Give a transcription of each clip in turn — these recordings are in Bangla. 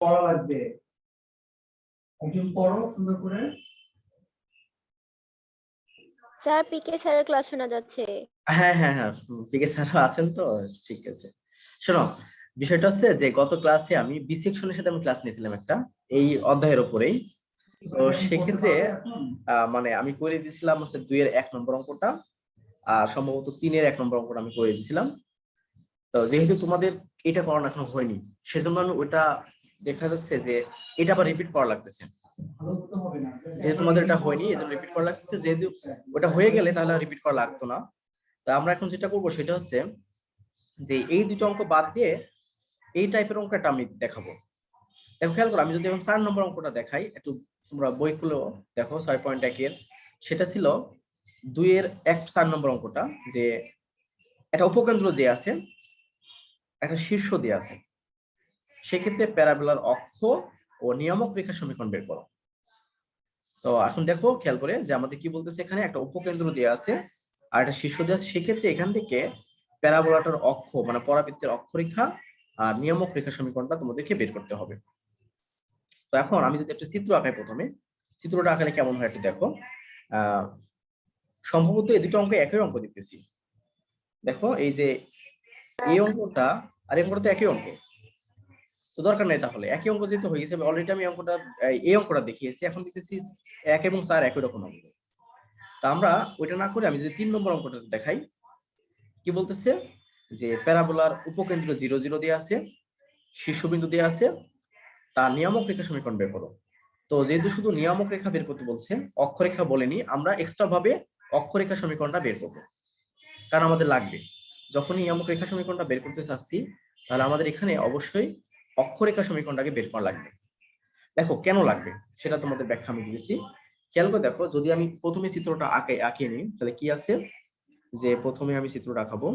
পড়া লাগবে একজন পড়ো সুন্দর করে। স্যার পিকে স্যারের ক্লাস শোনা যাচ্ছে। হ্যাঁ হ্যাঁ হ্যাঁ, পিকে স্যার আছেন তো, ঠিক আছে। শোনো, বিষয়টা হচ্ছে যে গত ক্লাসে আমি বি সেকশনের সাথে আমি ক্লাস নিয়েছিলাম একটা এই অধ্যায়ের উপরেই। তো সেক্ষেত্রে মানে আমি করে দিয়েছিলাম হচ্ছে 2 এর 1 নম্বর অঙ্কটা, আর সম্ভবত 3 এর 1 নম্বর অঙ্কটা আমি করে দিয়েছিলাম। তো যেহেতু তোমাদের এটা করানো এখনো হয়নি, সেজন্য আমি ওটা দেখা যাচ্ছে যে এটা আবার রিপিট করা লাগতেছে। যেহেতু তোমাদের এটা হয়নি এজন্য রিপিট করা লাগতেছে, যেহেতু ওটা হয়ে গেলে তাহলে রিপিট করা লাগতো না। তা আমরা এখন যেটা করব সেটা হচ্ছে যে এই দুটো অঙ্ক বাদ দিয়ে এই টাইপের অঙ্কটা আমি দেখাবো। দেখো খেয়াল করো, আমি যদি এখন 4 নম্বর অঙ্কটা দেখাই, একটু তোমরা বই খুলে দেখো 6.1 এর, সেটা ছিল 2 এর 4 নম্বর অঙ্কটা, যে একটা উপকেন্দ্র দিয়ে আছে, একটা শীর্ষ দিয়ে আছে, সেক্ষেত্রে প্যারাবোলার অক্ষ ও নিয়ামক রেখা সমীকরণ বের করো। তো এখন দেখো খেয়াল করে যে আমাদের কি বলতেছে, এখানে একটা উপকেন্দ্র দিয়ে আছে আর একটা শীর্ষ দিয়ে আছে, সেক্ষেত্রে এখান থেকে প্যারাবোলাটার অক্ষ মানে পরাবৃত্তের অক্ষরেখা আর নিয়ামক রেখা সমীকরণটা তোমাদেরকে বের করতে হবে। তো এখন আমি যদি একটা চিত্র আঁকাই, প্রথমে চিত্রটা আঁকালে কেমন হয় একটু দেখো। সম্ভবত এই দুটো অঙ্ক একই অঙ্ক দেখতেছি। দেখো এই যে এই অঙ্কটা আর এই অঙ্কটা তো একই অঙ্ক, তো দরকার নেই, তাহলে একই অঙ্ক যেহেতু হয়ে গেছে, অলরেডি আমি অঙ্কটা এই অঙ্কটা দেখিয়েছি, এখন দেখতেছি 1 এবং 4 একই রকম অঙ্ক। তা আমরা ওইটা না করে আমি যদি 3 নম্বর অঙ্কটা দেখাই, কি বলতেছে যে প্যারাবোলার উপকেন্দ্র 0 0 দিয়ে আছে, শীর্ষবিন্দু দিয়ে আছে, তার নিয়ামক রেখা সমীকরণ বের করো। তো যেহেতু শুধু নিয়ামক রেখা বের করতে বলছে, অক্ষরেখা বলেনি, আমরা এক্সট্রা ভাবে অক্ষরেখা সমীকরণটা বের করব, কারণ আমাদের লাগবে। যখনই নিয়ামক রেখা সমীকরণটা বের করতে চাচ্ছি, তাহলে আমাদের এখানে অবশ্যই অক্ষরেখা সমীকরণটাকে বের করা লাগবে। দেখো কেন লাগবে সেটা তোমাদের ব্যাখ্যা আমি দিয়েছি, খেয়াল করে দেখো। যদি আমি প্রথমে চিত্রটা আঁকিয়ে নিই, তাহলে কি আছে যে প্রথমে আমি চিত্রটা আঁকাবো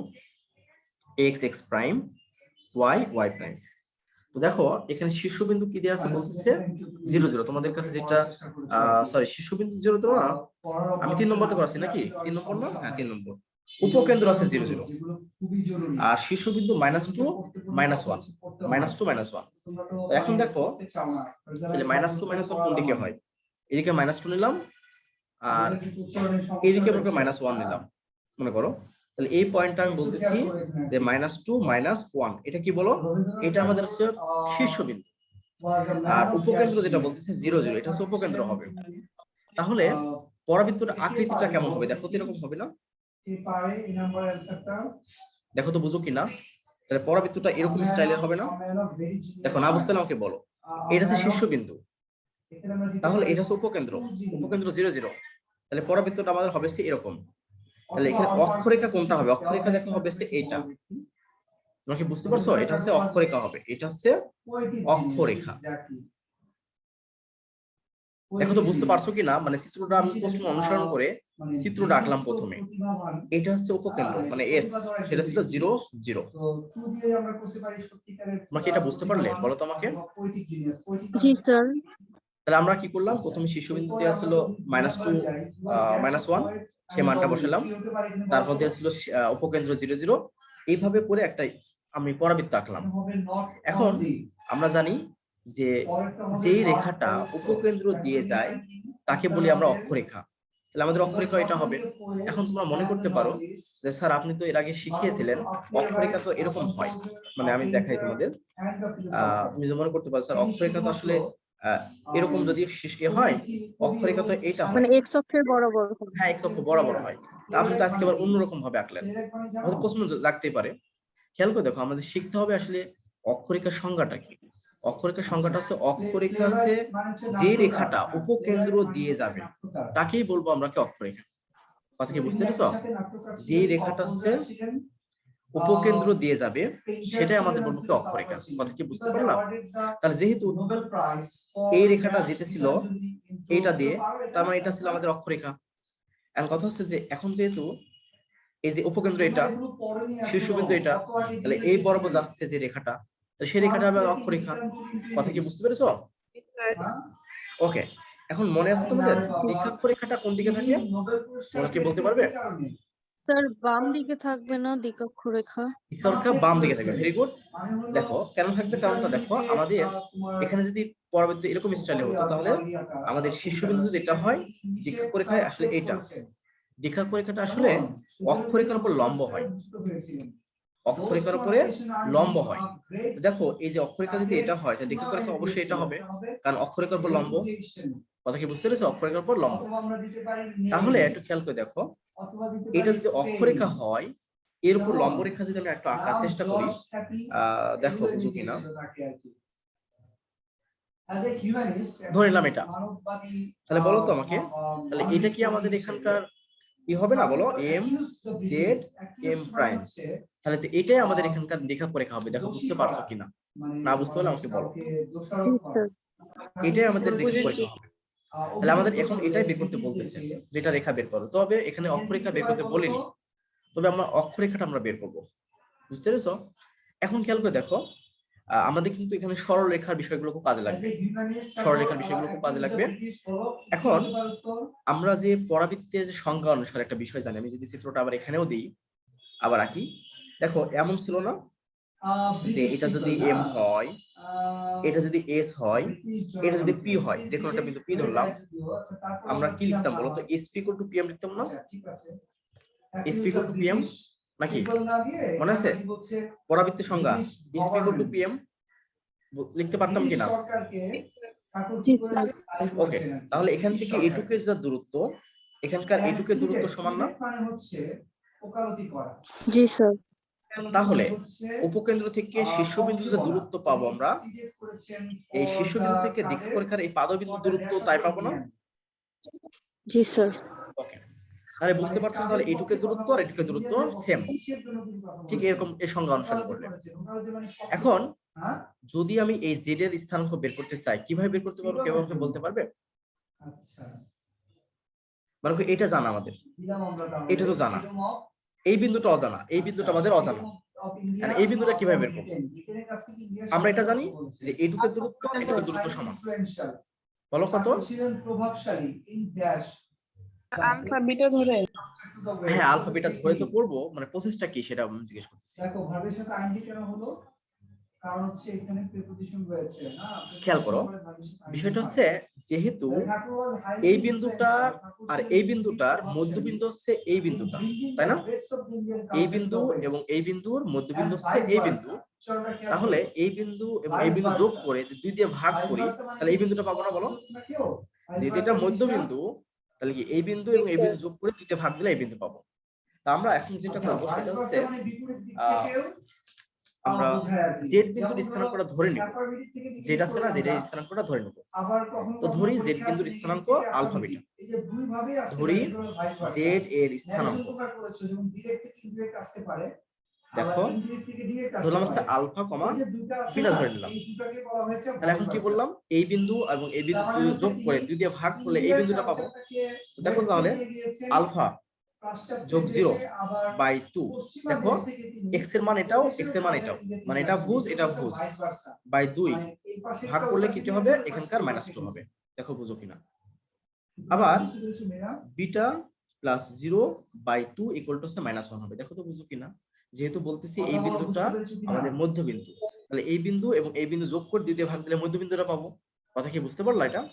X X prime Y Y prime. তো দেখো এখানে শীর্ষবিন্দু কি দেওয়া আছে বলতেছে 0 0। তোমাদের কাছে যেটা সরি শীর্ষবিন্দু 0 0 না, আমি 3 নম্বরতে করাচ্ছি নাকি, 3 নম্বর না, হ্যাঁ 3 নম্বর। উপকেন্দ্র আছে 0 0 আর শীর্ষবিন্দু -2 -1 -2 -1। তো এখন দেখো তাহলে -2 -1 কোন দিকে হয়, এদিকে -2 নিলাম আর এদিকে আমরা -1 নিলাম, মনে করো। তাহলে এই পয়েন্টটা আমি বলতেছি যে -2 -1, এটা কি বলো, এটা আমাদের হচ্ছে শীর্ষবিন্দু। আর উপকেন্দ্র যেটা বলতেছে 0 0, এটা হচ্ছে উপকেন্দ্র হবে। তাহলে পরাবৃত্তর আকৃতিটা কেমন হবে, দেখো তো এরকম হবে না? দেখো তো বুঝো কিনা, তাহলে পরাবৃত্তটা এরকম স্টাইলের হবে না? দেখো না বুঝতে আমাকে বলো। এটা হচ্ছে শীর্ষবিন্দু, তাহলে এটা হচ্ছে উপকেন্দ্র, উপকেন্দ্র 0 0, তাহলে পরাবৃত্তটা আমাদের হবে এরকম। তাহলে এখানে অক্ষরেখা কোনটা হবে, অক্ষরেখা দেখো হবে এইটা। তোমরা কি বুঝতে পারছো, এটা হচ্ছে অক্ষরেখা হবে, এটা হচ্ছে অক্ষরেখা। দেখো তো বুঝতে পারছো কিনা, মানে চিত্রটা আমি প্রশ্ন অনুসরণ করে চিত্রটা আঁকলাম প্রথমে। এটা হচ্ছে উপকেন্দ্র মানে এস, সেটা ছিল 0 0। তোমরা কি এটা বুঝতে পারলে বলো তো আমাকে? জি স্যার। তাহলে আমরা কি করলাম, প্রথমে শীর্ষবিন্দু দেওয়া ছিল -2 -1, সেই মানটা বসালাম, তারপর দেওয়া ছিল উপকেন্দ্র 0 0, এইভাবে করে একটা আমি পরাবৃত্ত আঁকলাম। এখন আমরা জানি যে যেই রেখাটা উপকেন্দ্র দিয়ে যায় তাকে বলি আমরা অক্ষরেখা, তাহলে আমাদের অক্ষরেখা এটা হবে। এখন তোমরা মনে করতে পারো যে স্যার আপনি তো এর আগে শিখিয়েছিলেন অক্ষরেখা তো এরকম হয়, মানে আমি দেখাই তোমাদের। তুমি যে মনে করতে পারো স্যার অক্ষরেখা তো আসলে এরকম যদি হয়, অক্ষরেখা তো এটা হয়, মানে এক্স অক্ষের বরাবর। হ্যাঁ এক্স অক্ষ বরাবর হয়। তা আপনি তো আজকে আবার অন্যরকম ভাবে আঁকলেন, আমাদের প্রশ্ন লাগতেই পারে। খেয়াল করে দেখো, আমাদের শিখতে হবে আসলে অক্ষরেখার সংজ্ঞাটা কি। অক্ষরেখার সংজ্ঞাটা হচ্ছে অক্ষরেখা হচ্ছে যে রেখাটা উপকেন্দ্র দিয়ে যাবে তাকেই বলবো আমরা কি অক্ষরেখা। কথা কি বুঝতে পেরেছো? যে রেখাটা হচ্ছে উপকেন্দ্র দিয়ে যাবে সেটাই আমাদের বলবো কি অক্ষরেখা। কথা কি বুঝতে পারলাম? তাহলে যেহেতু এই রেখাটা যেতেছিল এইটা দিয়ে, তার মানে এটা ছিল আমাদের অক্ষরেখা। এখন কথা হচ্ছে যে এখন যেহেতু এই যে উপকেন্দ্র এটা, শীর্ষবিন্দু এটা, তাহলে এই বরাবর যাচ্ছে যে রেখাটা, তো সেই রেখাটা হবে অক্ষরেখা। কথা কি বুঝতে পেরেছো? ওকে, এখন মনে আছে তোমাদের দ্বিঘাক্ষ রেখাটা কোন দিকে থাকে, তোমরা কি বলতে পারবে? স্যার বাম দিকে থাকবে না দ্বিকক্ষরেখা? দ্বিকক্ষরেখা বাম দিকে থাকবে, ভেরি গুড। দেখো কেন থাকবে, কারণটা দেখো, আমাদের এখানে যদি পরবর্তী এরকম স্টাইলে হতো তাহলে আমাদের শীর্ষবিন্দু যদি এটা হয়, দ্বিকক্ষরেখায় আসলে এটা দ্বিকক্ষরেখাটা আসলে অক্ষরেখার উপর লম্ব হয়, অক্ষরেখার উপরে লম্ব হয়। দেখো এই যে অক্ষরেখা যদি এটা হয় তাহলে দ্বিকক্ষরেখা অবশ্যই এটা হবে, কারণ অক্ষরেখার উপর লম্ব। কথা কি বুঝতে পেরেছো? অক্ষরেখার উপর লম্ব। তাহলে একটু খেয়াল করে দেখো, এটা যদি অক্ষরেখা হয়, এর উপর লম্ব রেখা যদি আমি একটু আঁকার চেষ্টা করি, দেখো বুঝো কিনা। ধরে নিলাম এটা, তাহলে বলো তো আমাকে, তাহলে এটা কি আমাদের এখানকার ই হবে না, বলো, এম জেড এম প্রাইম, তাহলে তো এটাই আমাদের এখানকার দ্বিকক্ষরেখা হবে। দেখো বুঝতে পারছো কিনা, না বুঝতে হলে আমাকে বলো। এটাই আমাদের দ্বিকক্ষরেখা হবে। তাহলে আমাদের এখন এটাই বের করতে বলতেছে, যেটা রেখা বের করো। তবে এখানে অক্ষরেখা বের করতে বলিনি, তবে আমরা অক্ষরেখাটা আমরা বের করব, বুঝতে পেরেছো? এখন খেয়াল করে দেখো, আমাদের কিন্তু এখানে সরলরেখার বিষয়গুলো খুব কাজে লাগবে, সরলরেখার বিষয়গুলো খুব কাজে লাগবে। এখন আমরা যে পরাবৃত্তের যে সংজ্ঞা অনুসারে একটা বিষয় জানি, আমি যদি চিত্রটা আবার এখানেও দিই, আবার আঁকি, দেখো এমন ছিল না যে এটা যদি এম হয়, এটা যদি এস হয়, এটা যদি পি হয়, যে কোনো একটা বিন্দু পি ধরলাম, আমরা কি লিখতাম বলো তো? এসপি ইকুয়াল টু পিএম লিখতাম না? এসপি ইকুয়াল টু পিএম নাকি মনে আছে? পরাবৃত্তের সংজ্ঞা এসপি ইকুয়াল টু পিএম লিখতে পারতাম কিনা? ওকে, তাহলে এখান থেকে এটুকের যে দূরত্ব, এখানকার এটুকের দূরত্ব সমান না? জি স্যার। তাহলে উপকেন্দ্র থেকে শীর্ষবিন্দু যে দূরত্ব পাবো আমরা, এই শীর্ষবিন্দু থেকে দ্বিকক্ষরেখার এই পাদবিন্দু দূরত্ব তাই পাবো না? জি স্যার। ওকে, তাহলে বুঝতে পারছো, তাহলে এটুকের দূরত্ব আর এটুকের দূরত্ব সেম, ঠিক এরকম এই সংজ্ঞা অনুসারে করলে। এখন যদি আমি এই জেড এর স্থানাঙ্ক বের করতে চাই, কিভাবে বের করতে পারবো, কেউ আমাকে বলতে পারবে? মানে এটা জানা আমাদের, এটা তো জানা, এই বিন্দুটা অজানা, এই বিন্দুটা আমাদের অজানা, আর এই বিন্দুটা কিভাবে বের করবো? আমরা এটা জানি যে এটুকের দূরত্ব এটুকের দূরত্ব সমান, বলো কত? আলফা বিটা ধরে। হ্যাঁ, আলফা বিটা ধরে তো পড়বো, মানে প্রসেসটা কি সেটা আমি জিজ্ঞেস করতেছি। দেখো ভাবের সাথে আইনটি কেন হলো, কারণ হচ্ছে এখানে প্রিপজিশন রয়েছে না। খেয়াল করো, বিষয়টা হচ্ছে যেহেতু এই বিন্দুটা আর এই বিন্দুটার মধ্যবিন্দু হচ্ছে এই বিন্দুটা, তাই না? এই বিন্দু এবং এই বিন্দুর মধ্যবিন্দু হচ্ছে এই বিন্দু, তাহলে এই বিন্দু এবং এই বিন্দু যোগ করে যদি 2 দিয়ে ভাগ করি তাহলে এই বিন্দুটা পাবো না, বলো? যেহেতু এটা মধ্যবিন্দু, তাহলে কি এই বিন্দু এবং এই বিন্দু যোগ করে 2 দিয়ে ভাগ দিলে এই বিন্দু পাবো। তা আমরা এখন যেটা করবো সেটা হচ্ছে আমরা জেড বিন্দুর স্থানাঙ্কটা ধরে নিব, যেটা আছে না, যেটা স্থানাঙ্কটা ধরে নিব। তো ধরি জেড বিন্দুর স্থানাঙ্ক আলফা বিটা, ধরি জেড এর স্থানাঙ্ক, দেখো ধরলাম হচ্ছে আলফা কমা বিটা ধরে নিলাম। তাহলে এখন কি বললাম, এই বিন্দু এবং এই বিন্দু যোগ করে 2 দিয়ে ভাগ করলে এই বিন্দুটা পাবো। তো দেখো তাহলে আলফা যোগ 0/2, দেখো এক্স এর মান এটাও, এক্স এর মান এটাও, মানে এটা ভুজ এটা ভুজ, বাই 2 ভাগ করলে কি হবে, এখানকার -2 হবে। দেখো বুঝো কিনা। আবার বিটা প্লাস 0/2 ইকুয়াল টু -1 হবে। দেখো তো বুঝো কিনা, যেহেতু বলতেছি এই বিন্দুটা আমাদের মধ্যবিন্দু, তাহলে এই বিন্দু এবং এই বিন্দু যোগ করে 2 দিয়ে ভাগ দিলে মধ্যবিন্দুটা পাবো। কথা কি বুঝতে পারলা এটা?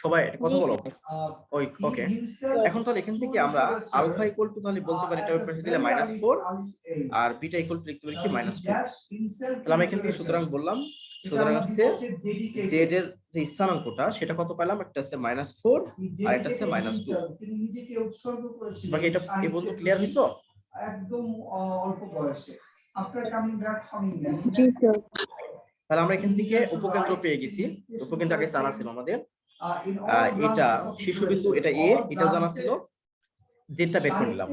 সবাই কথা বলো। ওই ওকে, এখন তাহলে এখান থেকে আমরা আলফা ইকুয়াল টু তাহলে বলতে পারি এটা পাশে দিলে -4 আর বিটা ইকুয়াল টু লিখতে পারি কি -2। তাহলে আমি এখান থেকে সুতরাং বললাম, সুতরাং হচ্ছে জেড এর যে স্থানাঙ্কটা সেটা কত পেলাম, একটা আছে -4 আর একটা আছে -2। বাকি এটা এই পর্যন্ত ক্লিয়ার হইছো? একদম অল্প বয়সে after coming back from India. G sir. তাহলে আমরা এখান থেকে উপকেন্দ্র পেয়ে গেছি। উপকেন্দ্র আগে জানা ছিল আমাদের, এটা শীর্ষবিন্দু, এটা এ, এটাও জানা ছিল, জেডটা বের করে নিলাম।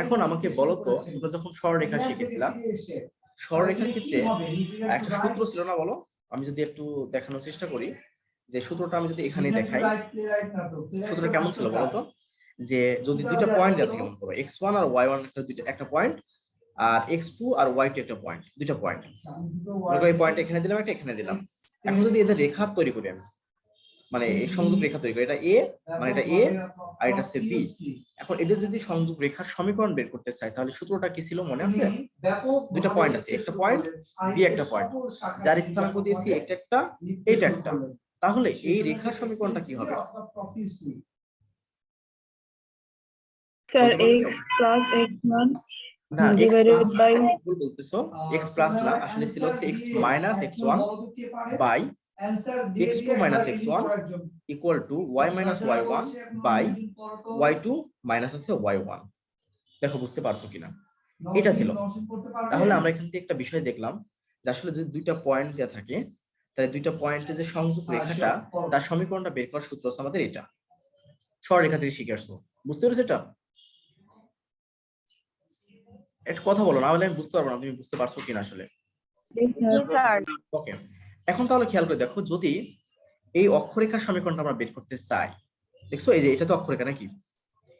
এখন আমাকে বলো তো, তোমরা যখন সরলরেখা শিখেছিলা, সরলরেখার ক্ষেত্রে একটা সূত্র ছিল না, বলো? আমি যদি একটু দেখানোর চেষ্টা করি, যে সূত্রটা আমি যদি এখানে দেখাই, সূত্রটা কেমন ছিল বলো তো? যে যদি দুইটা পয়েন্ট দেওয়া থাকে, মনে করো x1 আর y1 একটা পয়েন্ট, আর x2 আর y2 একটা পয়েন্ট, দুইটা পয়েন্ট, মনে করো এই পয়েন্ট এখানে দিলাম, একটা এখানে দিলাম। এখন যদি এদের রেখা তৈরি করি আমি, মানে এই সংযোগ রেখা তৈরি করে, এটা এ মানে এটা এ আর এটা হচ্ছে বি। এখন এদের যদি সংযোগ রেখার সমীকরণ বের করতে চাই তাহলে সূত্রটা কি ছিল মনে আছে? দুইটা পয়েন্ট আছে, একটা পয়েন্ট বি একটা পয়েন্ট, যার স্থানাঙ্ক দিয়েছি এটা একটা এটা একটা, তাহলে এই রেখার সমীকরণটা কি হবে? স্যার বলতে পারবে? x plus x1 না x divided by বলতেছো x প্লাস না, আসলে ছিল হচ্ছে x minus x1 by x2 minus x1 equal to y minus y1 by y2 minus আছে y1। দেখো বুঝতে পারছো কিনা? এটা ছিল। তাহলে আমরা এখান থেকে একটা বিষয় দেখলাম যে আসলে যদি দুইটা পয়েন্ট দেওয়া থাকে তাহলে দুইটা পয়েন্টের যে সংযোগ রেখাটা তার সমীকরণটা বের করার সূত্র হচ্ছে আমাদের এটা। সরলরেখা থেকে শিখে আসছো, বুঝতে পেরেছো এটা? একটা কথা বলো, না হলে আমি বুঝতে পারবো না তুমি বুঝতে পারছো কিনা আসলে। জি স্যার। ওকে, এখন তাহলে খেয়াল করে দেখো, যদি এই অক্ষরেখার সমীকরণটা আমরা বের করতে চাই, দেখছো এই যে এটা তো অক্ষরেখা নাকি,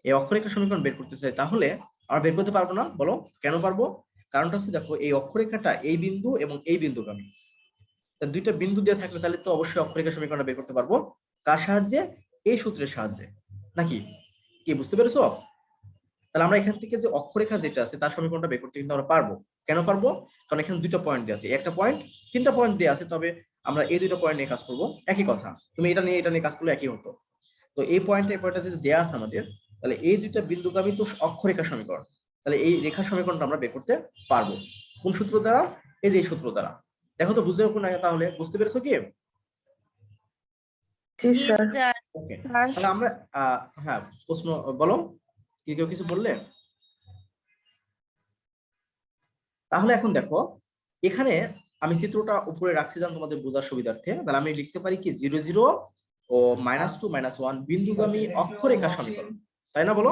এই অক্ষরেখার সমীকরণ বের করতে চাই তাহলে আমরা বের করতে পারবো না। বলো কেন পারবো? কারণটা হচ্ছে দেখো এই অক্ষরেখাটা এই বিন্দু এবং এই বিন্দুগামী, তা দুইটা বিন্দু দিয়ে থাকলে তাহলে তো অবশ্যই অক্ষরেখার সমীকরণটা বের করতে পারবো। কার সাহায্যে? এই সূত্রের সাহায্যে, নাকি কি বুঝতে পেরেছো? তাহলে আমরা এখান থেকে যে অক্ষরেখা যেটা আছে তার সমীকরণটা বের করতে কিন্তু আমরা পারবো। কেন পারবো? কারণ এখানে দুইটা পয়েন্ট দেওয়া আছে, একটা পয়েন্ট তিনটা পয়েন্ট দেওয়া আছে, তবে আমরা এই দুইটা পয়েন্ট নিয়ে কাজ করবো। একই কথা, তুমি এটা নিয়ে কাজ করলে একই হতো। তো এই পয়েন্টটা যদি দেওয়া আছে আমাদের, তাহলে এই দুইটা বিন্দুগামী তো অক্ষরেখা সমীকরণ, তাহলে এই রেখা সমীকরণটা আমরা বের করতে পারবো। কোন সূত্র দ্বারা? এই যে এই সূত্র দ্বারা। দেখো তো বুঝতে না, তাহলে বুঝতে পেরেছো কি? জি স্যার ওকে, তাহলে আমরা হ্যাঁ প্রশ্ন বলো, কি কেউ কিছু বললে? তাহলে এখন দেখো এখানে আমি চিত্রটা উপরে রাখছি যেন তোমাদের বোঝার সুবিধার্থে। তাহলে আমি লিখতে পারি কি 0 0 ও -2 -1 বিন্দুগামী অক্ষরেখা সমীকরণ, তাই না? বলো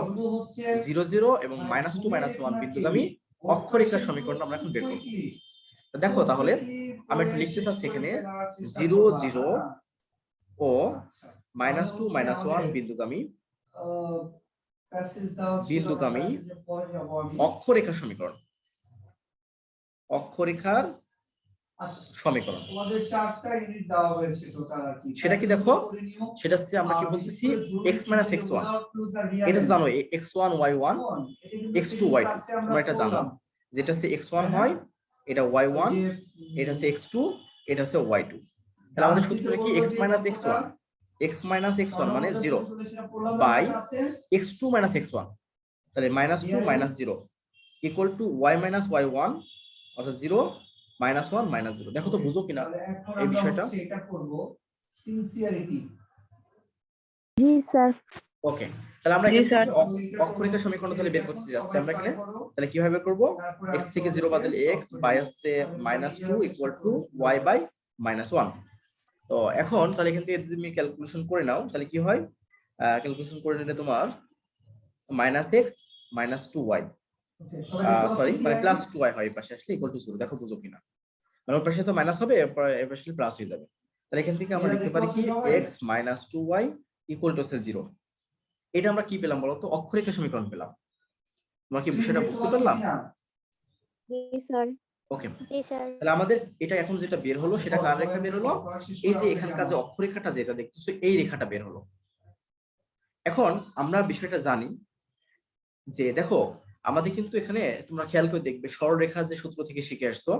0 0 এবং -2 -1 বিন্দুগামী অক্ষরেখা সমীকরণ আমরা এখন বের করব। দেখো তাহলে আমি একটু লিখতে চাচ্ছি এখানে 0 0 ও -2 -1 বিন্দুগামী অক্ষরেখা সমীকরণ, অক্ষরেখার সমীকরণ। সেটা কি দেখো? সেটা হচ্ছে আমরা কি বলতেছি x - x1, এটা জানো x1 y1 x2 y2, তোমরা এটা জানো, যেটা হচ্ছে x1 হয় এটা y1, এটা হচ্ছে x2, এটা হচ্ছে y2। তাহলে আমাদের সূত্রটা কি x - x1, x - x1 মানে 0 বাই x2 - x1, তাহলে -2 -0 ইকুয়াল টু y - y1 অর্থাৎ 0 -1 -0। দেখো তো বুঝো কিনা এই বিষয়টা? জি স্যার। ওকে, তাহলে আমরা এখান থেকে অক্ষরেখা সমীকরণ তাহলে বের করতে যাচ্ছি আমরা এখানে। তাহলে কিভাবে করব? x থেকে 0 বাদ দিলে x বাই হচ্ছে -2 ইকুয়াল টু y বাই -1। তো এখন তাহলে এখান থেকে যদি তুমি ক্যালকুলেশন করে নাও তাহলে কি হয়? ক্যালকুলেশন করে নিলে তোমার -x -2y, সরি মানে +2y হয়, এই পাশে আসলে ইকুয়াল টু 0। দেখো বুঝো কিনা? মানে ওই পাশে তো মাইনাস হবে, এই পাশে প্লাস হয়ে যাবে। তাহলে এখান থেকে আমরা লিখতে পারি কি x - 2y ইকুয়াল টু 0। এটা আমরা কি পেলাম বলো তো? অক্ষরেখা সমীকরণ পেলাম। তোমরা কি বিষয়টা বুঝতে পারলাম? জি স্যার। ওকে, জি স্যার। তাহলে আমাদের এটা এখন যেটা বের হলো সেটা কার রেখা বের হলো? এই যে এখানকার যে অক্ষরেখাটা যেটা দেখতেছো এই রেখাটা বের হলো। এখন আমরা বিষয়টা জানি যে দেখো আমাদের কিন্তু এখানে তোমরা খেয়াল করে দেখবে সরলরেখা যে সূত্র থেকে শিখে আসছো,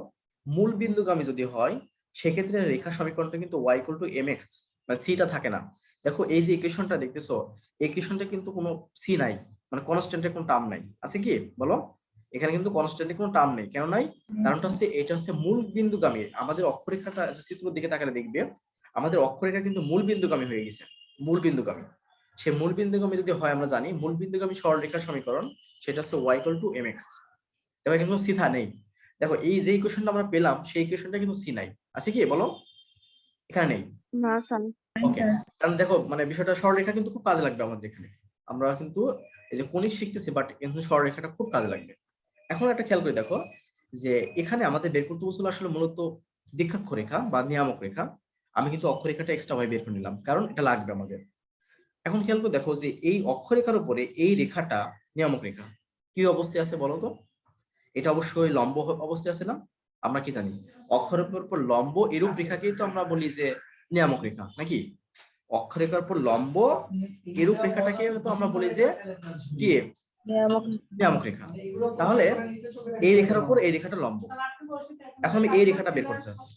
মূল বিন্দুগামী যদি হয় সেক্ষেত্রে রেখা সমীকরণটা কিন্তু y = mx, মানে সিটা থাকে না। দেখো এই যে ইকুয়েশনটা দেখতেছো, এই ইকুয়েশনটা কিন্তু কোনো সি নাই, মানে কনস্ট্যান্টের কোনো টার্ম নাই, আছে কি বলো? এখানে কিন্তু কনস্ট্যান্টের কোনো টার্ম নেই। কেন নাই? কারণটা হচ্ছে এটা হচ্ছে মূল বিন্দুগামী। আমাদের অক্ষরেখাটা চিত্রের দিকে তাকালে দেখবে আমাদের অক্ষরেখা কিন্তু মূল বিন্দুগামী হয়ে গেছে, মূল বিন্দুগামী। সে মূল বিন্দুগামী যদি হয় আমরা জানি মূল বিন্দুগামী সরলরেখার সমীকরণ সেটা হচ্ছে y = mx। তবে এখানে কোনো সিথা নেই। দেখো এই যে ইকুয়েশনটা আমরা পেলাম সেই ইকুয়েশনটা কিন্তু সি নাই, আছে কি বলো? এখানে নেই। না স্যার। ওকে, কারণ দেখো মানে বিষয়টা সরলরেখা কিন্তু খুব কাজে লাগবে আমাদের এখানে। আমরা কিন্তু এই যে কোণিক শিখতেছি বাট কিন্তু সরলরেখাটা খুব কাজে লাগবে। এখন একটা খেয়াল করে দেখো যে এখানে আমাদের বের করতে বলছিল আসলে মূলত দ্বিঘাক্ষ রেখা বা নিয়ামক রেখা। আমি কিন্তু অক্ষরেখাটা এক্সট্রা ভাবে বের করে নিলাম কারণ এটা লাগবে আমাদের। এখন খেয়াল করে দেখো যে এই অক্ষরেখার উপরে এই রেখাটা নিয়ামক রেখা কি অবস্থায় আছে বলো তো? এটা অবশ্যই লম্ব অবস্থায় আছে না? আমরা কি জানি অক্ষরের উপর লম্ব এরূপ রেখাকেই তো আমরা বলি যে নিয়ামক রেখা, নাকি? অক্ষরেখার উপর লম্ব এরূপ রেখাটাকে তো আমরা বলি যে কি নিয়ামক রেখা। তাহলে এই রেখার উপর এই রেখাটা লম্ব। এখন আমি এই রেখাটা বের করতে চাচ্ছি।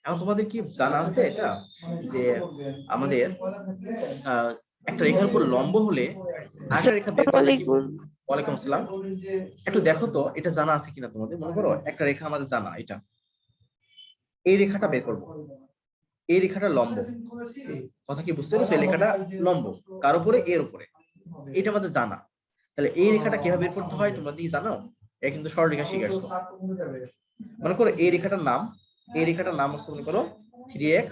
এখন তোমাদের কি জানা আছে এটা যে আমাদের একটা রেখার উপর লম্ব হলে আরেকটা রেখা বের করতে কি? ওয়ালাইকুম আসসালাম। একটু দেখো তো এটা জানা আছে কিনা তোমাদের। মনে করো একটা রেখা আমাদের জানা, এটা এই রেখাটা বের করব, এই রেখাটা লম্ব। কথা কি বুঝতে পেরেছো? এই রেখাটা লম্ব কার উপরে? এর উপরে। এটা আমাদের জানা। তাহলে এই রেখাটা কিভাবে বের করতে হয় তোমরা কি জানো? এটা কিন্তু সরলরেখা শিখে আসছো। মনে করো এই রেখাটার নাম, এই রেখাটার নাম হচ্ছে মনে করো 3x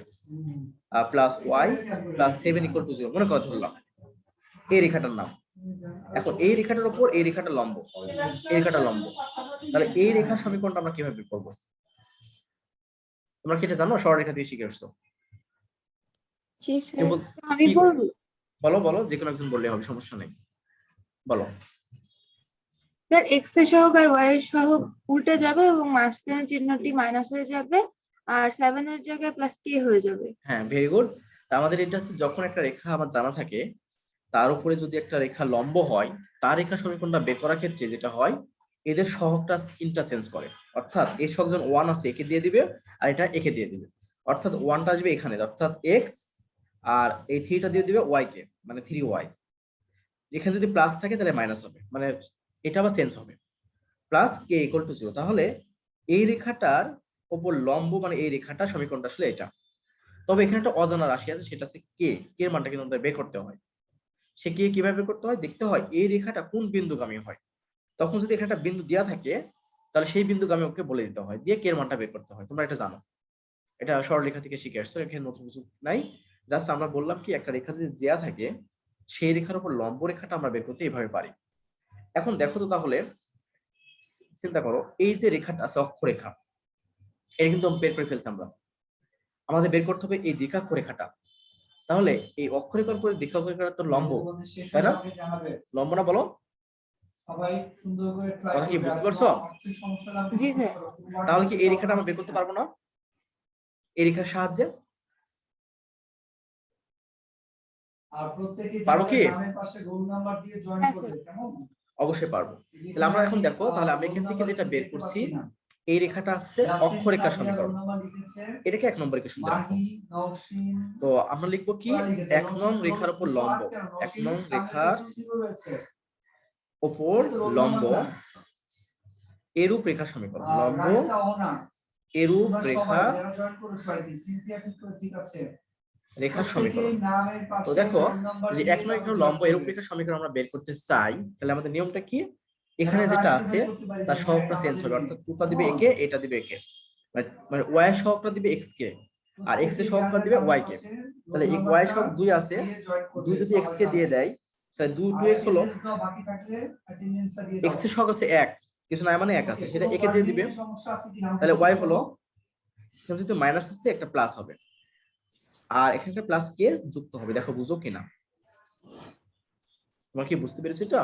+ y + 7 = 0 মনে করো ধরলাম এই রেখাটার নাম। এখন এই রেখাটার উপর এই রেখাটা লম্ব, এই রেখাটা লম্ব। তাহলে এই রেখার সমীকরণটা আমরা কিভাবে বের করব? তোমরা কি এটা জানো? সরলরেখা থেকে শিখে আসছো। জি স্যার। আমি বলবো বলো বলো, যে কোনো একজন বললে হবে, সমস্যা নেই, বলো। স্যার x এর সহগ আর y এর সহগ উল্টে যাবে এবং মাঝখানের চিহ্নটি মাইনাস হয়ে যাবে আর 7 এর জায়গায় +k হয়ে যাবে। হ্যাঁ, ভেরি গুড। আমাদের এটা হচ্ছে যখন একটা রেখা আমার জানা থাকে তার উপরে যদি একটা রেখা লম্ব হয়, তার রেখা সমীকরণটা বের করার ক্ষেত্রে যেটা হয় এদের সহগটা ইন্টারচেঞ্জ করে। অর্থাৎ এর সহগ যখন 1 আছে একে দিয়ে দিবে আর এটা একে দিয়ে দিবে। অর্থাৎ 1টা আসবে এখানে, অর্থাৎ x, আর এই 3টা দিয়ে দিবে y কে, মানে 3y। যেখানে যদি প্লাস থাকে তাহলে মাইনাস হবে, মানে এটা আবার চেঞ্জ হবে, +k = 0। তাহলে এই রেখাটার উপর লম্ব মানে এই রেখাটা সমীকরণটা আসলে এটা। তবে এখানে একটা অজানা রাশি আছে, সেটা হচ্ছে কে। কে এর মানটা কিন্তু আমাদের বের করতে হয়। সে কে কিভাবে বের করতে হয়? দেখতে হয় এই রেখাটা কোন বিন্দুগামী হয়। তখন যদি এখানে একটা বিন্দু দেওয়া থাকে তাহলে সেই বিন্দুগামী ওকে বলে দিতে হয়, দিয়ে কে এর মানটা বের করতে হয়। তোমরা এটা জানো, এটা সরলরেখা থেকে শিখে আসছো, এখানে নতুন কিছু নাই। জাস্ট আমরা বললাম কি একটা রেখা যদি দেওয়া থাকে সেই রেখার উপর লম্ব রেখাটা আমরা বের করতে এইভাবে পারি। এখন দেখো তো, তাহলে চিন্তা করো এই যে রেখাটা আছে অক্ষরেখা, এটা কিন্তু বের করে ফেলছি আমরা। আমাদের বের করতে হবে এই দ্বিঘাক্ষ রেখাটা। তাহলে এই অক্ষরেখার উপরে দ্বিঘাক্ষ রেখাটা তো লম্ব, তাই না? লম্ব না, বলো সবাই সুন্দর করে ট্রাই কথা কি করবে। বুঝতে পারছো? জি স্যার। তাহলে কি এই রেখাটা আমরা বের করতে পারবো না এই রেখার সাহায্যে? আর প্রত্যেককে পারো কি? নামের পাশে রোল নাম্বার দিয়ে জয়েন হ্যাঁ, করবে, কেমন? অবশ্যই পারবো। তাহলে আমরা এখন দেখো, তাহলে আমরা এখান থেকে যেটা বের করছি এই রেখাটা আসছে অক্ষরেখার সমীকরণ। এটাকে 1 নম্বর ইকুয়েশন দেওয়া। তো আমরা লিখবো কি 1 নং রেখার উপর লম্ব, 1 নং রেখার উপর লম্ব এরূপ রেখা সমীকরণ। লম্ব এরূপ রেখা রেখার সমীকরণ। তো দেখো যদি 1 নং রেখার লম্ব এরূপ রেখার সমীকরণ আমরা বের করতে চাই তাহলে আমাদের নিয়মটা কি? এখানে যেটা আছে তার সহগটা চেঞ্জ হবে, অর্থাৎ 2টা দিবে একে, এটা দিবে একে, মানে y এর সহগটা দিবে x কে আর x এর সহগটা দিবে y কে। তাহলে y এর সহগ 2 আছে, 2 যদি x কে দিয়ে দেয় তাহলে 2x হলো, x এর সহগ আছে 1, কিছু নাই মানে 1 আছে, সেটা একে দিয়ে দিবে, তাহলে y হলো যেহেতু মাইনাস আছে একটা প্লাস হবে, আর এখানে একটা প্লাস কে যুক্ত হবে। দেখো বুঝো কিনা, তোমরা কি বুঝতে পেরেছো এটা?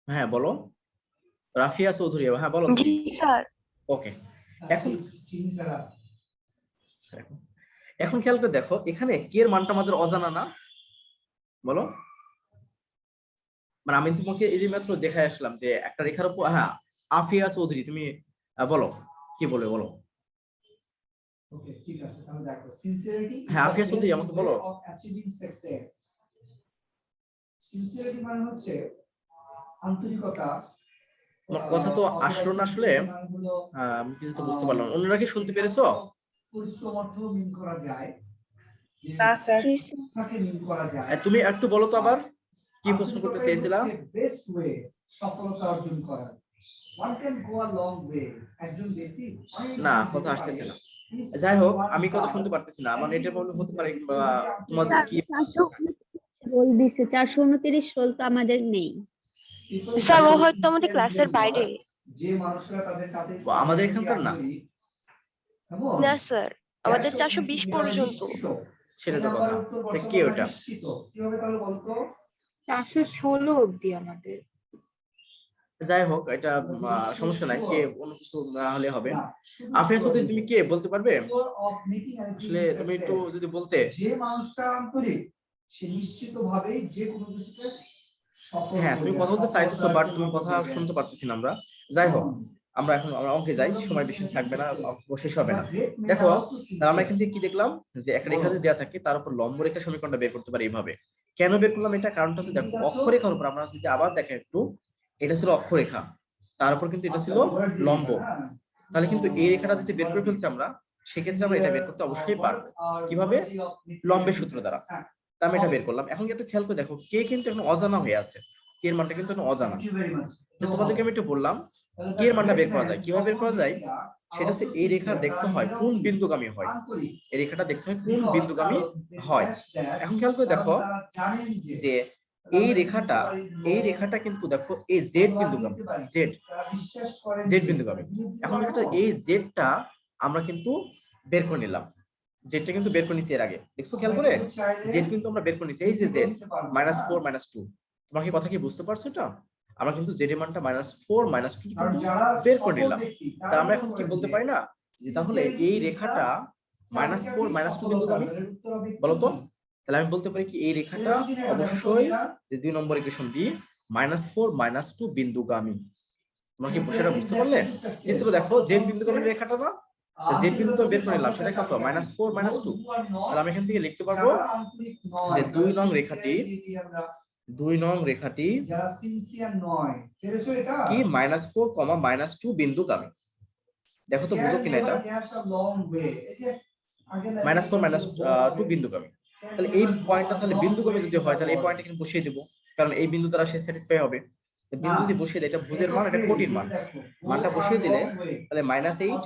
হ্যাঁ বলো, রাফিয়া চৌধুরী। হ্যাঁ বলো। জি স্যার। ওকে, এখন খেয়াল করে দেখো এখানে কে এর মানটা আমাদের অজানা না, বলো। মানে আমি তোমাকে এই যে মাত্র দেখাই আসলাম যে একটা রেখার উপর, হ্যাঁ আফিয়া চৌধুরী তুমি বলো কি বলে, বলো। ওকে ঠিক আছে, তাহলে দেখো সিনসিয়ারিটি। হ্যাঁ আফিয়া চৌধুরী আমাকে বলো। সিনসিয়ারিটি মানে হচ্ছে আন্তরিকতা। তোমার কথা তো আসলো না আসলে, আমি কিছু তো বুঝতে পারলাম। অন্যরা কি শুনতে পেরেছো? পরিশ্রম অর্থ মিন করা যায়, না স্যার। জি স্যার। তাকে মিন করা যায়। তুমি একটু বলো তো আবার কি প্রশ্ন করতে চেয়েছিলা? বেস্ট ওয়ে সফলতা অর্জন করার। One can go a long way. একজন ব্যক্তি না কথা আসতেছে না। যাই হোক আমি কথা শুনতে পারতেছি না, মানে এটা বলতে হতে পারে বা তোমাদের কি রোল দিছে 429 রোল তো আমাদের নেই। স্যার ও হয়তো আমাদের ক্লাসের বাইরে। যে মানুষরা তাদের কাছে আমাদের এখানকার না। না স্যার, আমাদের 420 পর্যন্ত। সেটা তো কথা, তা কি ওটা? কিভাবে তাহলে বলতো? 416 অবধি আমাদের। যাই হোক, এটা সমস্যা নাই, কে অন্য কিছু না হলে হবে। না, শুধু আফরিন চৌধুরী, sure তুমি কে বলতে পারবে? of making an আসলে activity তুমি একটু success, যদি বলতে। যে মানুষটা আন্তরিক সে নিশ্চিতভাবেই যে কোনো কিছুতে সফল হ্যাঁ, তুমি করবে, কথা বলতে চাইতেছো, বাট তুমি কথা সফলতা শুনতে পারতেছি না আমরা। যাই হোক, করবে। আমরা অঙ্কে যাই, সময় বেশি থাকবে না, অঙ্ক শেষ হবে না। The great men দেখো, are also তাহলে আমরা sincere. এখান থেকে কি দেখলাম, যে একটা রেখা যদি দেওয়া থাকে তার উপর লম্ব রেখা সমীকরণটা বের করতে পারি এইভাবে। কেন বের করলাম এটা? কারণটা হচ্ছে দেখো, অক্ষরেখার উপর আমরা যদি আবার দেখেন একটু, এটা ছিল অক্ষরেখা, তার উপর কিন্তু এটা ছিল লম্ব। তাহলে কিন্তু এই রেখাটা যদি বের করে ফেলছি আমরা, সেক্ষেত্রে আমরা এটা বের করতে অবশ্যই পারবো। কিভাবে? লম্বের সূত্র দ্বারা। তা আমি এটা বের করলাম। এখন কি একটু খেয়াল করে দেখো, কে কিন্তু এখন অজানা হয়ে আছে, কে এর মানটা কিন্তু এখন অজানা। তো তোমাদেরকে আমি একটু বললাম কে এর মানটা বের করা যায়, কিভাবে বের করা যায়, সেটা হচ্ছে এই রেখা দেখতে হয় কোন বিন্দুগামী হয়, এই রেখাটা দেখতে হয় কোন বিন্দুগামী হয়। এখন খেয়াল করে দেখো যে এই রেখাটা কিন্তু দেখো এই জেড বিন্দুগামী, জেড বিন্দুগামী। এখন বিষয়টা এই জেডটা আমরা কিন্তু বের করে নিলাম, জেডটা কিন্তু বের করে নিছি এর আগে, দেখছো খেয়াল করে, জেড কিন্তু আমরা বের করে নিছি, এই যে জেড -4 -2। তোমরা কি কথা কি বুঝতে পারছো এটা? আমরা কিন্তু জেড এর মানটা -4 -2 কিন্তু বের করে নিলাম। তা আমরা এখন কি বলতে পারি না যে তাহলে এই রেখাটা -4 -2 বিন্দুগামী? বলো তো। তাহলে আমি বলতে পারি কি এই রেখাটা অবশ্যই, যে 2 নম্বর ইকুয়েশন দিয়ে, -4 -2 বিন্দুগামী। তোমরা কি সেটা বুঝতে পারলে? কিন্তু দেখো জেড বিন্দুগামী রেখাটা না, জেড বিন্দু তো বের করে নিলাম, সেটা কত? -4 -2। তাহলে আমি এখান থেকে লিখতে পারবো যে 2 নং রেখাটি যারা সিনসিয়ার নয়, পেরেছো এটা? কি -4, -2 বিন্দুগামী। দেখো তো বুঝো কিনা এটা, -4 -2 বিন্দুগামী। তাহলে এই পয়েন্টটা তাহলে বিন্দুগামী যদি হয়, তাহলে এই পয়েন্টটা কিন্তু বসিয়ে দেব, কারণ এই বিন্দু দ্বারা সে স্যাটিসফাই হবে। তো বিন্দু যদি বসিয়ে দেয়, এটা ভুজের মান, এটা কোটির মান, মানটা বসিয়ে দিলে তাহলে -8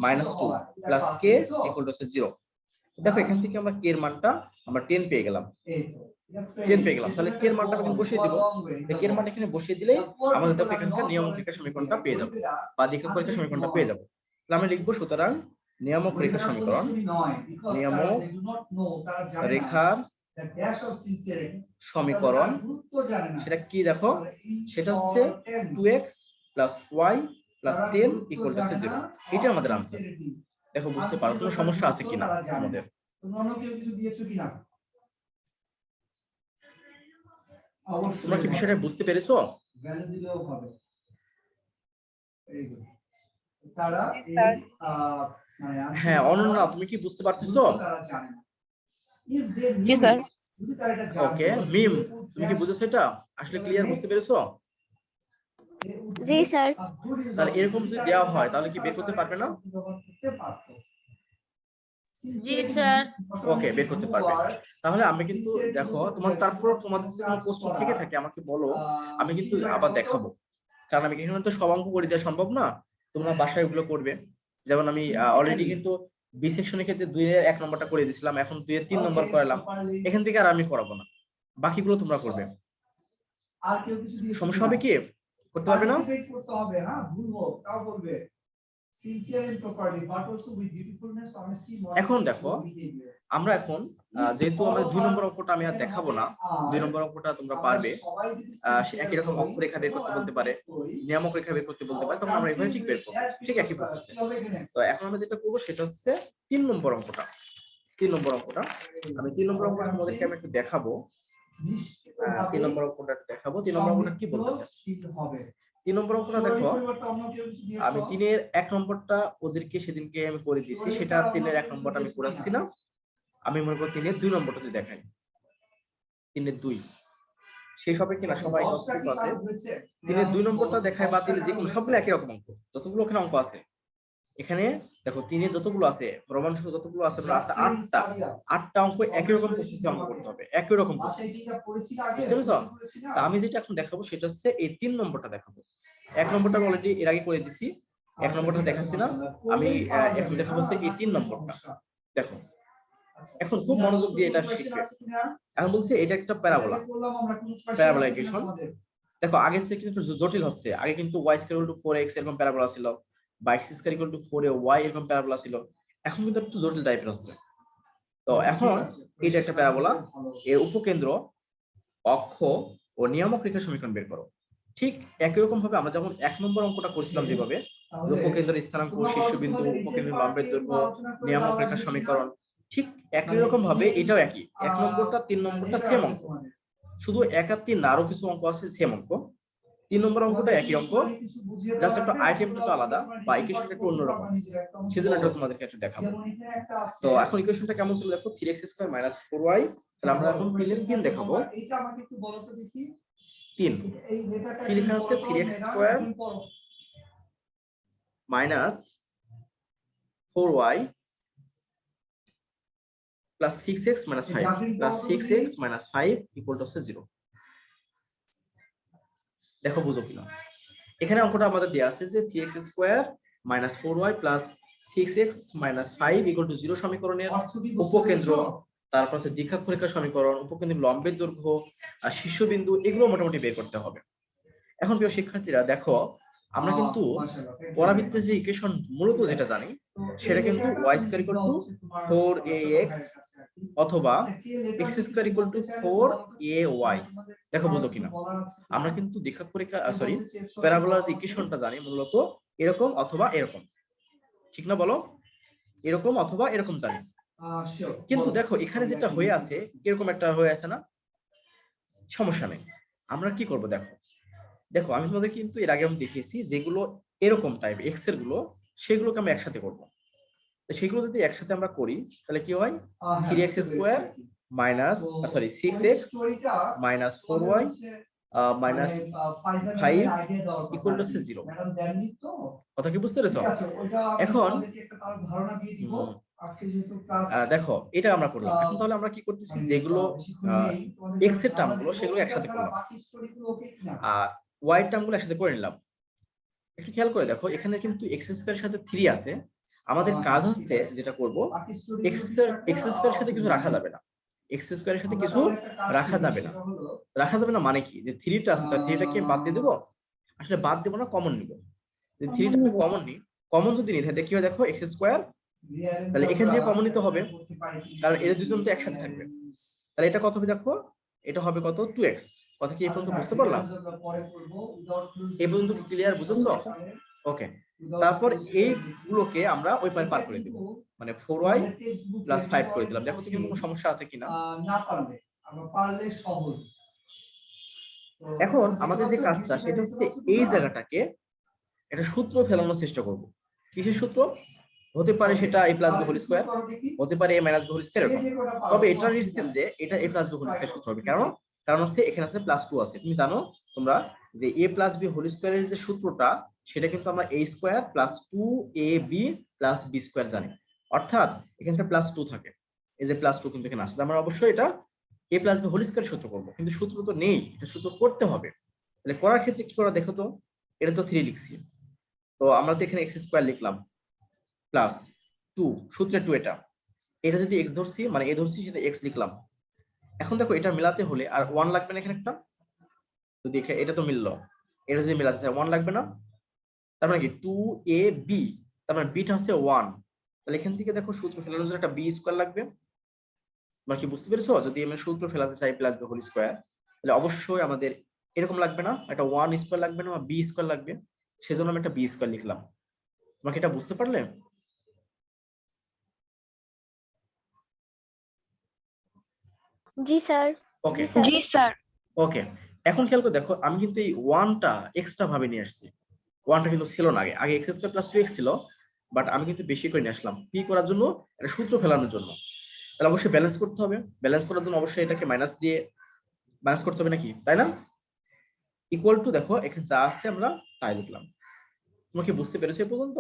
-2 প্লাস k = 0। দেখো এখান থেকে আমরা k এর মানটা আমরা 10 পেয়ে গেলাম, 10 পেয়ে গেলাম। তাহলে k এর মানটা আমি বসিয়ে দিব, k এর মানটা এখানে বসিয়ে দিলেই আমাদের দেখো এখানকার নিয়ামক রেখা সমীকরণটা পেয়ে যাব, বা দ্বিঘাত রেখা সমীকরণটা পেয়ে যাব। তাহলে আমরা লিখবো, সুতরাং নিয়ামক রেখা সমীকরণ, নিয়ামক রেখার সমীকরণ, সেটা কি দেখো, সেটা হচ্ছে 2x + y + 10 = 0। এটা আমাদের আনসার। দেখো বুঝতে পারো কোনো সমস্যা আছে কিনা আমাদের? তোমরা কি বিষয়টা বুঝতে পেরেছো? হ্যাঁ অনন্যা, তুমি কি বুঝতে পারতেছো? জি স্যার। ওকে মিম, তুমি কি বুঝেছো এটা? আসলে ক্লিয়ার বুঝতে পেরেছো? জি স্যার। তাহলে এরকম যদি দেওয়া হয় তাহলে কি বের করতে পারবে না? জি স্যার। ওকে, বের করতে পারবে। তাহলে আমি কিন্তু দেখো তারপর তোমাদের যদি কোনো প্রশ্ন থেকে থাকে আমাকে বলো, আমি কিন্তু আবার দেখাবো, কারণ আমি এখানে তো সব অঙ্ক করে দেওয়া সম্ভব না, তোমরা বাসায় ওগুলো করবে। যেমন আমি অলরেডি কিন্তু বি সেকশনের ক্ষেত্রে 2 এর 1 নম্বরটা করে দিয়েছিলাম, এখন 2 এর 3 নম্বর করালাম, এখান থেকে আর আমি করাবো না, বাকিগুলো তোমরা করবে। আর কেউ কিছু দিয়ে সমস্যা হবে কি? করতে পারবে না? করতে হবে, হ্যাঁ ভুল হোক তাও বলবে। Sincere and properly, but also with dutifulness, honesty, modesty, এখন দেখো, good behavior. আমরা এখন যেহেতু আমাদের 2 নম্বর অঙ্কটা আমি আর দেখাবো না, 2 নম্বর অঙ্কটা তোমরা পারবে, একই রকম অক্ষরেখা বের করতে বলতে পারে, নিয়ামক রেখা বের করতে বলতে পারে, তখন আমরা এইভাবে ঠিক বের করবো, ঠিক একই প্রসেসে। তো এখন আমরা যেটা করবো সেটা হচ্ছে 3 নম্বর অঙ্কটা। 3 নম্বর অঙ্কটা আমি 3 নম্বর অঙ্কটা তোমাদেরকে আমি একটু দেখাবো। 3 নম্বর অঙ্কটা দেখাবো। 3 নম্বর অঙ্কটা কি বলতেছে? 3 নম্বর অঙ্কটা দেখো, আমি 3 এর 1 নম্বরটা ওদেরকে সেদিনকে আমি করে দিয়েছি, সেটা 3 এর 1 নম্বরটা আমি করাচ্ছি না। আমি মনে করি 3 এর 2 নম্বরটা যদি দেখাই, 3 এর 2 সেই সবে কিনা সবাই কতটুকু আছে, 3 এর 2 নম্বরটা দেখায় বা 3 এর যে কোনো সবগুলো একই রকম অঙ্ক, যতগুলো ওখানে অঙ্ক আছে এখানে দেখো 3 এর যতগুলো আছে রোমান সংখ্যা যতগুলো আছে, 8টা অঙ্ক একই রকম প্রসেসে অঙ্ক করতে হবে, একই রকম প্রসেস, বুঝতে পেরেছো? তা আমি যেটা এখন দেখাবো সেটা হচ্ছে এই 3 নম্বরটা দেখাবো। 1 নম্বরটা অলরেডি এর আগে করে দিছি, 1 নম্বরটা দেখাচ্ছি না, আমি এখন দেখাবো হচ্ছে এই 3 নম্বরটা। দেখো এখন খুব মনোযোগ দিয়ে এটা শিখবে। এখন বলছি এটা একটা প্যারাবোলা, প্যারাবোলা ইকুয়েশন। দেখো আগে থেকে কিন্তু জটিল হচ্ছে, আগে কিন্তু y = 4x এরকম প্যারাবোলা ছিল, বা x = 4y এরকম প্যারাবোলা ছিল, এখন কিন্তু একটু জটিল টাইপের হচ্ছে। তো এখন এটা একটা প্যারাবোলা, এর উপকেন্দ্র, অক্ষ ও নিয়ামক রেখার সমীকরণ বের করো। ঠিক একই রকম ভাবে আমরা যখন 1 নম্বর অঙ্কটা করছিলাম যেভাবে উপকেন্দ্রের স্থানাঙ্ক, শীর্ষবিন্দু, উপকেন্দ্রের লম্বের দৈর্ঘ্য, নিয়ামক রেখার সমীকরণ, ঠিক একই রকম ভাবে এটাও একই। 1 নম্বরটা 3 নম্বরটা সেম অঙ্ক, শুধু 1 আর 3 না আরো কিছু অঙ্ক আছে সেম অঙ্ক। 3 নম্বর অঙ্কটা একই অঙ্ক, জাস্ট একটু আইটেমটা আলাদা বা ইকুয়েশনটা একটু অন্যরকম, সেজন্য এটা তোমাদেরকে একটু দেখাবো। তো এখন ইকুয়েশনটা কেমন ছিল দেখো, 3x² - 4y, তাহলে আমরা এখন 3 এর 3 দেখাবো। এইটা আমাকে একটু বলো তো দেখি। 3 এই লেটারটা কি লেখা আছে, 3x² - 4y plus 6x minus 5 plus 6x minus 5 equal to 0। দেখো বুঝো কিনা, এখানে অঙ্কটা আমাদের দেয়া আছে যে 3x² minus 4y plus 6x minus 5 equal to 0 সমীকরণের উপকেন্দ্র, তারপর আছে দ্বিঘাক্ষরেখার সমীকরণ, উপকেন্দ্রের লম্বের দৈর্ঘ্য আর শীর্ষবিন্দু, এগুলো মোটামুটি বের করতে হবে। এখন প্রিয় শিক্ষার্থীরা দেখো, আমরা কিন্তু পরাবৃত্তের যে ইকুয়েশন মূলত যেটা জানি সেটা কিন্তু y² = 4ax অথবা x² = 4ay। দেখো বুঝো কিনা, আমরা কিন্তু দ্বিঘাক্ষরেখা প্যারাবোলার ইকুয়েশনটা জানি মূলত এরকম অথবা এরকম, ঠিক না বলো? এরকম অথবা এরকম জানি, কিন্তু দেখো এখানে যেটা হয়ে আছে এরকম একটা হয়ে আছে না, সমস্যা নেই। আমরা কি করব দেখো, দেখো আমি তোমাদের কিন্তু এর আগে আমি দেখিয়েছি যেগুলো এরকম টাইপ এক্স এর গুলো, সেগুলোকে আমরা একসাথে করব। তো সেগুলো যদি একসাথে আমরা করি তাহলে কি হয়, 3x² minus 6x minus 4y minus 5 equal to 0। কথা কি বুঝতে পেরেছো? এখন দেখো এটা আমরা করলাম, এখন তাহলে আমরা কি করতেছি, যেগুলো x এর টার্মগুলো সেগুলো একসাথে করলাম আর y এর টার্মগুলো একসাথে করে নিলাম। একটু খেয়াল করে দেখো, এখানে কিন্তু x² এর সাথে 3 আছে, আমাদের কাজ হচ্ছে যেটা করব, x² এর সাথে কিছু রাখা যাবে না, x² এর সাথে কিছু রাখা যাবে না। রাখা যাবে না মানে কি, যে 3টা আছে তার 3টা কি বাদ দিয়ে দেব? আসলে বাদ দেব না, কমন নিব। যে 3টা কমন নি, কমন যদি নিই তাহলে কি হয় দেখো, x², তাহলে এখান থেকে কমন নিতে হবে কারণ এদের দুজন তো একসাথে থাকবে। তাহলে এটা কত হবে দেখো, এটা হবে কত, 2x। কথা কি এই পর্যন্ত বুঝতে পারলাম? এই পর্যন্ত কি ক্লিয়ার, বুঝছো? ওকে, তারপর এইগুলোকে আমরা ওই পারে পার করে দিব, মানে 4y plus 5 করে দিলাম। দেখো তো কি কোনো সমস্যা আছে কিনা। না পারলে আমরা পারলে সহজ। এখন আমাদের যে কাজটা সেটা হচ্ছে এই জায়গাটাকে একটা সূত্র ফেলানোর চেষ্টা করব। কিসের সূত্র? হতে পারে সেটা a plus b whole square, হতে পারে a minus b whole square, তবে এটা নিশ্চিত যে এটা a plus b whole square সূত্র হবে। কারণ হচ্ছে এখানে আছে +2 আছে। তুমি জানো তোমরা যে a plus b whole square এর যে সূত্রটা সেটা কিন্তু আমরা a square plus 2ab plus b square জানি, অর্থাৎ এখানটা +2 থাকে, এই যে +2 কিন্তু এখানে আছে, আমরা অবশ্যই এটা a plus b whole square সূত্র করব, কিন্তু সূত্র তো নেই, এটা সূত্র করতে হবে। তাহলে করার ক্ষেত্রে কি করা দেখো তো, এটা তো 3 লিখছি, তো আমরা তো এখানে x² লিখলাম প্লাস 2, সূত্রে 2, এটা যদি x ধরছি মানে a ধরছি সেটা x লিখলাম। এখন দেখো এটা মেলাতে হলে আর 1 লাগবে না এখানে একটা, তো দেখে এটা তো মিললো, এটা যদি মেলাতে চাই 1 লাগবে না, তার মানে কি 2ab, তার মানে bটা হচ্ছে 1, তাহলে এখান থেকে দেখো সূত্র ফেলানোর জন্য একটা b স্কয়ার লাগবে। তোমরা কি বুঝতে পেরেছো? যদি আমি সূত্র ফেলাতে চাই প্লাস b হোল স্কয়ার, তাহলে অবশ্যই আমাদের এরকম লাগবে না, একটা 1 স্কয়ার লাগবে না, b স্কয়ার লাগবে, সেজন্য আমি একটা b স্কয়ার লিখলাম। তোমরা কি এটা বুঝতে পারলে? জি স্যার। ওকে জি স্যার। ওকে, এখন খেয়াল করে দেখো, আমি কিন্তু এই 1টা এক্সট্রা ভাবে নিয়ে আসছি। 1টা কিন্তু ছিল না আগে, আগে x² + 2x ছিল, বাট আমি কিন্তু বেশি করে নিয়ে আসলাম কি করার জন্য, এটা সূত্র ফেলানোর জন্য। তাহলে অবশ্যই ব্যালেন্স করতে হবে, ব্যালেন্স করার জন্য অবশ্যই এটাকে মাইনাস দিয়ে ব্যালেন্স করতে হবে নাকি, তাই না? ইকুয়াল টু, দেখো এখানে যা আছে আমরা তাই লিখলাম। তোমরা কি বুঝতে পেরেছো এই পর্যন্ত?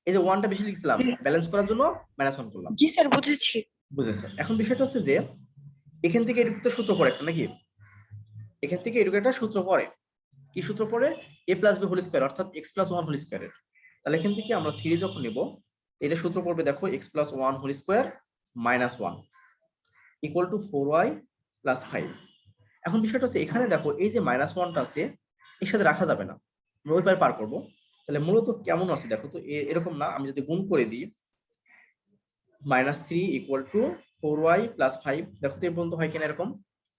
এই যে 1টা বেশি লিখছিলাম, ব্যালেন্স করার জন্য -1 করলাম। জি স্যার, বুঝেছি। বুঝেছো? এখন বিষয়টা হচ্ছে যে এখান থেকে এটুকু তো সূত্র পড়ে একটা নাকি, এখান থেকে এটুকু একটা সূত্র পড়ে, কি সূত্র পড়ে, a plus b whole square অর্থাৎ x plus 1 হোল স্কয়ার। তাহলে এখান থেকে আমরা 3 যখন নিব, এটা সূত্র পড়বে দেখো x plus 1 whole square minus 1 equal to 4y plus 5। এখন বিষয়টা হচ্ছে এখানে দেখো এই যে -1টা আছে এর সাথে রাখা যাবে না, আমরা ওই পারে পার করব। তাহলে মূলত কেমন আছে দেখো তো, এরকম না, আমি যদি গুণ করে দিই -3 ইকুয়াল টু 4y plus 5, দেখো তো এই পর্যন্ত হয় কিনা, এরকম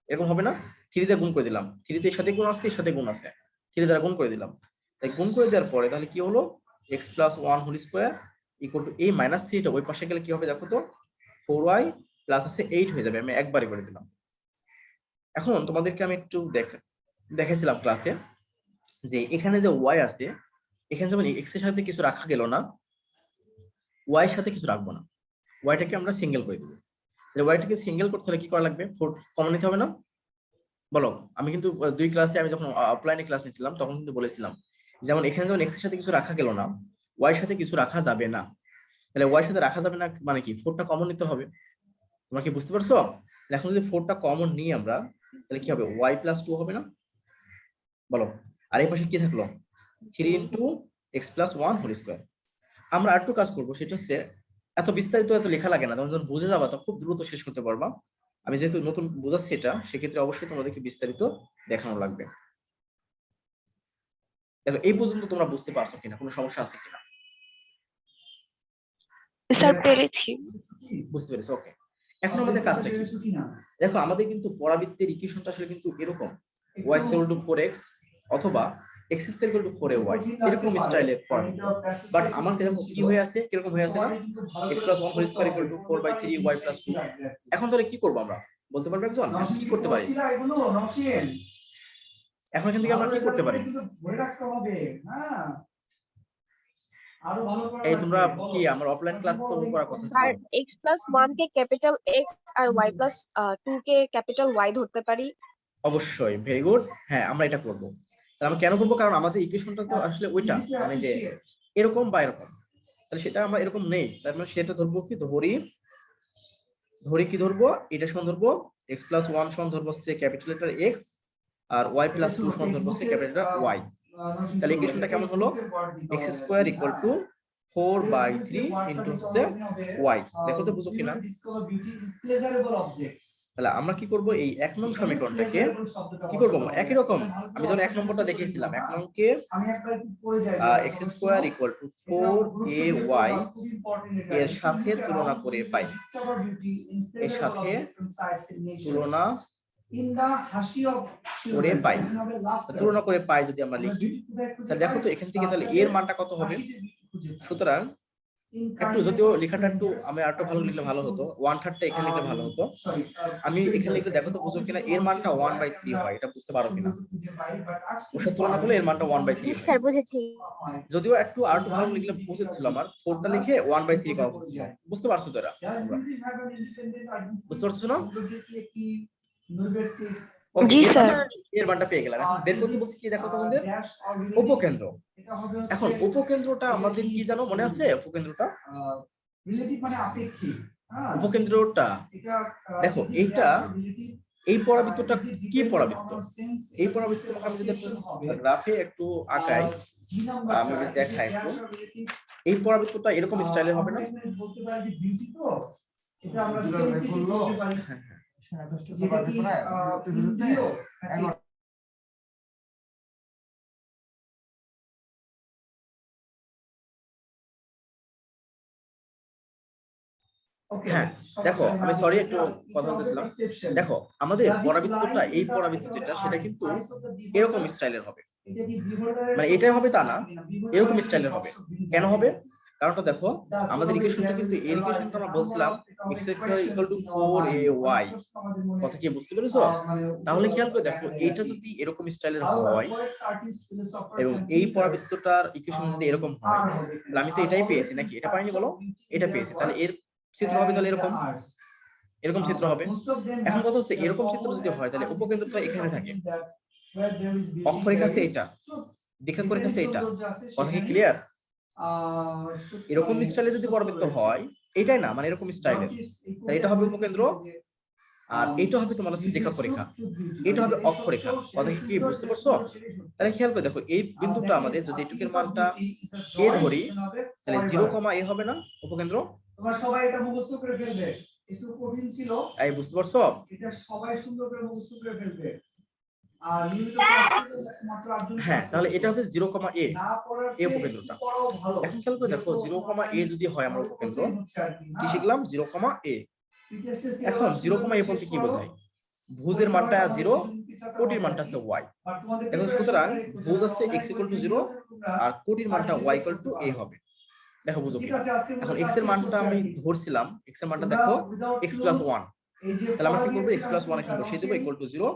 এরকম হবে না, 3 দিয়ে গুণ করে দিলাম, 3 তে এর সাথে গুণ আছে, এর সাথে গুণ আছে, 3 দ্বারা গুণ করে দিলাম। তাই গুণ করে দেওয়ার পরে তাহলে কি হলো, x plus 1 whole square equal to এই মাইনাস 3 টা ওই পাশে গেলে কি হবে দেখো তো, 4y প্লাস আছে 8 হয়ে যাবে। আমি একবারে করে দিলাম। এখন তোমাদেরকে আমি একটু দেখাইছিলাম ক্লাসে যে এখানে যে y আছে, এখানে যেমন x এর সাথে কিছু রাখা গেল না, y এর সাথে কিছু রাখবো না, y টাকে আমরা সিঙ্গেল করে দেব। তাহলে y টাকে সিঙ্গেল করতে হলে কি করা লাগবে, 4 কমন নিতে হবে না? বলো। আমি কিন্তু 2 ক্লাসে আমি যখন অফলাইনে ক্লাস নিছিলাম তখন কিন্তু বলেছিলাম, যেমন এখানে যখন x এর সাথে কিছু রাখা গেল না, y এর সাথে কিছু রাখা যাবে না। তাহলে y এর সাথে রাখা যাবে না মানে কি, 4টা কমন নিতে হবে। তোমরা কি বুঝতে পারছো? এখন যদি 4টা কমন নিই আমরা, তাহলে কি হবে, y প্লাস 2 হবে না? বলো। আর এই পাশে কি থাকলো, 3 into X plus 1 whole square. আমরা আরেকটু কাজ করবো, সেটা হচ্ছে এত বিস্তারিত এত লেখা লাগে না, তখন যখন বুঝে যাবা তো খুব দ্রুত শেষ করতে পারবা। আমি যেহেতু নতুন বোঝাচ্ছি এটা, সেক্ষেত্রে অবশ্যই তোমাদেরকে বিস্তারিত দেখানো লাগবে। দেখো এই পর্যন্ত তোমরা বুঝতে পারছো কিনা, কোনো সমস্যা আছে কিনা? স্যার পেরেছি। বুঝতে পেরেছো? ওকে। এখন আমাদের কাজটা কি, দেখো আমাদের কিন্তু পরাবৃত্তের ইকুয়েশনটা আসলে কিন্তু এরকম, y = 4x অথবা x = 4ay, এরকম স্টাইলের পরাবৃত্ত। বাট আমার দেখো কি হয়ে আছে, কিরকম হয়ে আছে না, x + 1 হোল স্কয়ার = 4/3y + 2। এখন তাহলে কি করব আমরা, বলতে পারবে একজন? কি করতে পারি এখন, এখান থেকে আমরা কি করতে পারি? এই তোমরা কি আমার অফলাইন ক্লাস তো করার কথা ছিল, আর x প্লাস 1 কে ক্যাপিটাল x আর y প্লাস 2 কে ক্যাপিটাল y ধরতে পারি। অবশ্যই, ভেরি গুড। হ্যাঁ, আমরা এটা করব। তাহলে আমরা কেন করব, কারণ আমাদের ইকুয়েশনটা তো আসলে ওইটা, মানে যে এরকম বা এরকম, তাহলে সেটা আমরা এরকম নেই। তার মানে সেটা ধরবো কি, ধরি কি ধরবো, এটা সমান ধরবো x + 1 সমান ধরবো হচ্ছে ক্যাপিটাল লেটার x, আর y + 2 সমান ধরবো হচ্ছে ক্যাপিটাল লেটার y। তাহলে ইকুয়েশনটা কেমন হলো, x² = 4/3 ইনটু হচ্ছে y। দেখো তো বুঝো কিনা? তাহলে আমরা কি করব, এই 1 নং সমীকরণটাকে কি করব, একই রকম আমি যখন 1 নম্বরটা দেখিয়েছিলাম, 1 নংকে x² = 4ay এর সাথে তুলনা করে পাই, এর সাথে তুলনা করে পাই। তুলনা করে পাই যদি আমরা লিখি, তাহলে দেখো তো এখান থেকে তাহলে এর মানটা কত হবে। সুতরাং একটু যদিও লেখাটা একটু আমি আরেকটু ভালো লিখলে ভালো হতো, 1/3টা এখানে লিখলে ভালো হতো। আমি এখানে লিখলে দেখো তো বুঝো কিনা, এর মানটা 1/3 হয়, এটা বুঝতে পারো কিনা? ওর সাথে তুলনা করলে এর মানটা 1/3 হয়। স্যার বুঝেছি। যদিও একটু আরেকটু ভালো লিখলে উচিত ছিল আমার, 4টা লিখে 1/3 করা উচিত ছিল। বুঝতে পারছো তো? এরা বুঝতে পারছো না? জি স্যার। এর মানটা পেয়ে গেলাম। এখন বের করতে বলছি কি, দেখো তো আমাদের উপকেন্দ্র। এখন উপকেন্দ্রটা আমাদের কি জানো, মনে আছে উপকেন্দ্রটা? উপকেন্দ্রটা দেখো, এইটা এই পরাবৃত্তটা কি পরাবৃত্ত, এই পরাবৃত্ত আমি যদি গ্রাফে একটু আঁকাই, আমি যদি দেখাই একটু, এই পরাবৃত্তটা এরকম স্টাইলের হবে না? হ্যাঁ দেখো, আমি সরি একটু কথা বলতেছিলাম। দেখো আমাদের পরাবৃত্তটা, এই পরাবৃত্ত যেটা, সেটা কিন্তু এরকম স্টাইলের হবে, মানে এটাই হবে তা না, এরকম স্টাইলের হবে। কেন হবে? কারণটা দেখো, আমাদের ইকুয়েশনটা কিন্তু এর ইকুয়েশনটা আমরা বলছিলাম x = 4ay। কথা কি বুঝতে পেরেছো? তাহলে খেয়াল করে দেখো, এইটা যদি এরকম স্টাইলের হয় এবং এই পরাবৃত্তটার ইকুয়েশন যদি এরকম হয়, তাহলে আমি তো এটাই পেয়েছি নাকি? এটা পাইনি বলো? এটা পেয়েছি। তাহলে এর চিত্র হবে তাহলে এরকম, এরকম চিত্র হবে। এখন কথা হচ্ছে, এরকম চিত্র যদি হয় তাহলে উপকেন্দ্রটা এখানে থাকে, অক্ষরেখা আছে এটা, দীর্ঘরেখা আছে এটা। কথা কি ক্লিয়ার? এরকম স্টাইলে যদি পরাবৃত্ত হয়, এটাই না মানে এরকম স্টাইলের, তাহলে এটা হবে উপকেন্দ্র, আর এটা হবে তোমার হচ্ছে দীর্ঘরেখা, এটা হবে অক্ষরেখা। কথা কি বুঝতে পারছো? তাহলে খেয়াল করে দেখো, এই বিন্দুটা আমাদের যদি এটুকের মানটা a ধরি, তাহলে 0, a হবে না উপকেন্দ্র? তোমরা সবাই এটা মুখস্থ করে ফেলবে, একটু কঠিন ছিল, এই বুঝতে পারছো? এটা সবাই সুন্দর করে মুখস্থ করে ফেলবে। আর নিয়মিত ক্লাসে মাত্র 8 জন। হ্যাঁ, তাহলে এটা হবে 0, a, না পড়ার এই উপকেন্দ্রটা। এখন খেয়াল করে দেখো, 0, a যদি হয় আমার উপকেন্দ্র, কি শিখলাম? 0, a। এখন 0, a বলতে কি বোঝায়? ভুজের মানটা 0, কোটির মানটা আছে ওয়াই। দেখো সুতরাং বোঝাচ্ছে x ইকুয়াল টু 0 আর কোটির মানটা y ইকুয়াল টু a হবে। দেখো বুঝো কি এখন x এর মানটা আমি ধরছিলাম, x এর মানটা দেখো x প্লাস 1, তাহলে আমরা কি করব x প্লাস 1 এখানে বসিয়ে দেব ইকুয়াল টু 0,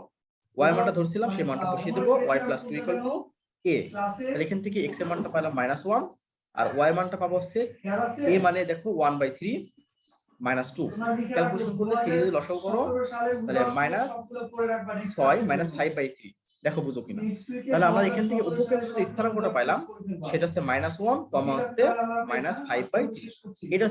y এর মানটা ধরছিলাম সেই মানটা বসিয়ে দেব y plus 2 equal to a। তাহলে এখান থেকে x এর মানটা পেলাম -1 আর y এর মানটা পাবো হচ্ছে a মানে দেখো 1/3 -2, ক্যালকুলেশন করলে 3 যদি লসাগু করো তাহলে -6 -5/3। দেখো বুঝো কিনা, তাহলে আমরা এখান থেকে উপকেন্দ্র যে স্থানাঙ্কটা পাইলাম সেটা হচ্ছে -1 কমা হচ্ছে -5/3। এটা